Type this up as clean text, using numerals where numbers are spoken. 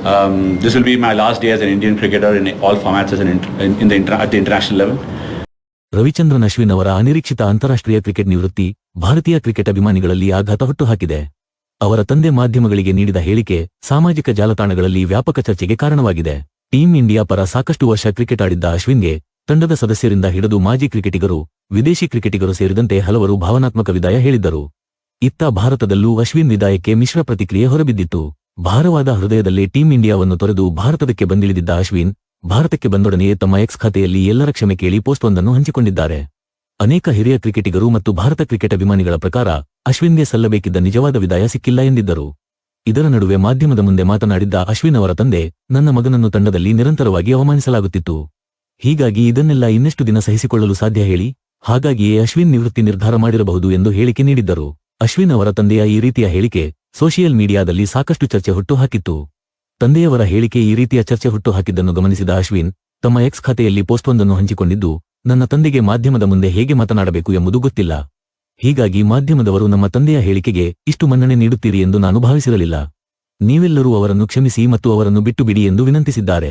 This will be my last day as an Indian cricketer in all formats as at the international level. Ravichandran Ashwin ಅವರ ಅನಿರೀಕ್ಷಿತ ಅಂತಾರಾಷ್ಟ್ರೀಯ cricket ನಿವೃತ್ತಿ ಭಾರತೀಯ cricket ಅಭಿಮಾನಿಗಳಲ್ಲಿ ಆಘಾತ ಹುಟ್ಟುಹಾಕಿದೆ. ಅವರ ತಂದೆ ಮಾಧ್ಯಮಗಳಿಗೆ ನೀಡಿದ ಹೇಳಿಕೆ ಸಾಮಾಜಿಕ ಜಾಲತಾಣಗಳಲ್ಲಿ ವ್ಯಾಪಕ ಚರ್ಚೆಗೆ ಕಾರಣವಾಗಿದೆ. ಟೀಂ ಇಂಡಿಯಾ ಪರ ಸಾಕಷ್ಟು ವರ್ಷ ಕ್ರಿಕೆಟ್ ಆಡಿದ್ದ ಅಶ್ವಿನ್ಗೆ ತಂಡದ ಸದಸ್ಯರಿಂದ ಹಿಡಿದು ಮಾಜಿ ಕ್ರಿಕೆಟಿಗರು, ವಿದೇಶಿ ಕ್ರಿಕೆಟಿಗರು ಸೇರಿದಂತೆ ಹಲವರು ಭಾವನಾತ್ಮಕ ವಿದಾಯ ಹೇಳಿದ್ದರು. ಇತ್ತ ಭಾರತದಲ್ಲೂ ಅಶ್ವಿನ್ ವಿದಾಯಕ್ಕೆ ಮಿಶ್ರ ಪ್ರತಿಕ್ರಿಯೆ ಹೊರಬಿದ್ದಿತ್ತು. ಭಾರವಾದ ಹೃದಯದಲ್ಲೇ ಟೀಂ ಇಂಡಿಯಾವನ್ನು ತೊರೆದು ಭಾರತಕ್ಕೆ ಬಂದಿಳಿದಿದ್ದ ಅಶ್ವಿನ್ ಭಾರತಕ್ಕೆ ಬಂದೊಡನೆಯೇ ತಮ್ಮ ಎಕ್ಸ್ ಖಾತೆಯಲ್ಲಿ ಎಲ್ಲರ ಕ್ಷಮೆ ಕೇಳಿ ಪೋಸ್ಟ್ವೊಂದನ್ನು ಹಂಚಿಕೊಂಡಿದ್ದಾರೆ. ಅನೇಕ ಹಿರಿಯ ಕ್ರಿಕೆಟಿಗರು ಮತ್ತು ಭಾರತ ಕ್ರಿಕೆಟ್ ಅಭಿಮಾನಿಗಳ ಪ್ರಕಾರ ಅಶ್ವಿನ್ಗೆ ಸಲ್ಲಬೇಕಿದ್ದ ನಿಜವಾದ ವಿದಾಯ ಸಿಕ್ಕಿಲ್ಲ ಎಂದಿದ್ದರು. ಇದರ ನಡುವೆ ಮಾಧ್ಯಮದ ಮುಂದೆ ಮಾತನಾಡಿದ್ದ ಅಶ್ವಿನ್ ಅವರ ತಂದೆ, ನನ್ನ ಮಗನನ್ನು ತಂಡದಲ್ಲಿ ನಿರಂತರವಾಗಿ ಅವಮಾನಿಸಲಾಗುತ್ತಿತ್ತು. ಹೀಗಾಗಿ ಇದನ್ನೆಲ್ಲ ಇನ್ನೆಷ್ಟು ದಿನ ಸಹಿಸಿಕೊಳ್ಳಲು ಸಾಧ್ಯ ಹೇಳಿ? ಹಾಗಾಗಿಯೇ ಅಶ್ವಿನ್ ನಿವೃತ್ತಿ ನಿರ್ಧಾರ ಮಾಡಿರಬಹುದು ಎಂದು ಹೇಳಿಕೆ ನೀಡಿದ್ದರು. ಅಶ್ವಿನ್ ಅವರ ತಂದೆಯ ಈ ರೀತಿಯ ಹೇಳಿಕೆ ಸೋಷಿಯಲ್ ಮೀಡಿಯಾದಲ್ಲಿ ಸಾಕಷ್ಟು ಚರ್ಚೆ ಹುಟ್ಟುಹಾಕಿತ್ತು. ತಂದೆಯವರ ಹೇಳಿಕೆ ಈ ರೀತಿಯ ಚರ್ಚೆ ಹುಟ್ಟುಹಾಕಿದ್ದನ್ನು ಗಮನಿಸಿದ ಅಶ್ವಿನ್ ತಮ್ಮ ಎಕ್ಸ್ ಖಾತೆಯಲ್ಲಿ ಪೋಸ್ಟ್ವೊಂದನ್ನು ಹಂಚಿಕೊಂಡಿದ್ದು, ನನ್ನ ತಂದೆಗೆ ಮಾಧ್ಯಮದ ಮುಂದೆ ಹೇಗೆ ಮಾತನಾಡಬೇಕು ಎಂಬುದು ಗೊತ್ತಿಲ್ಲ. ಹೀಗಾಗಿ ಮಾಧ್ಯಮದವರು ನಮ್ಮ ತಂದೆಯ ಹೇಳಿಕೆಗೆ ಇಷ್ಟು ಮನ್ನಣೆ ನೀಡುತ್ತೀರಿ ಎಂದು ನಾನು ಭಾವಿಸಿರಲಿಲ್ಲ. ನೀವೆಲ್ಲರೂ ಅವರನ್ನು ಕ್ಷಮಿಸಿ ಮತ್ತು ಅವರನ್ನು ಬಿಟ್ಟು ಬಿಡಿ ಎಂದು ವಿನಂತಿಸಿದ್ದಾರೆ.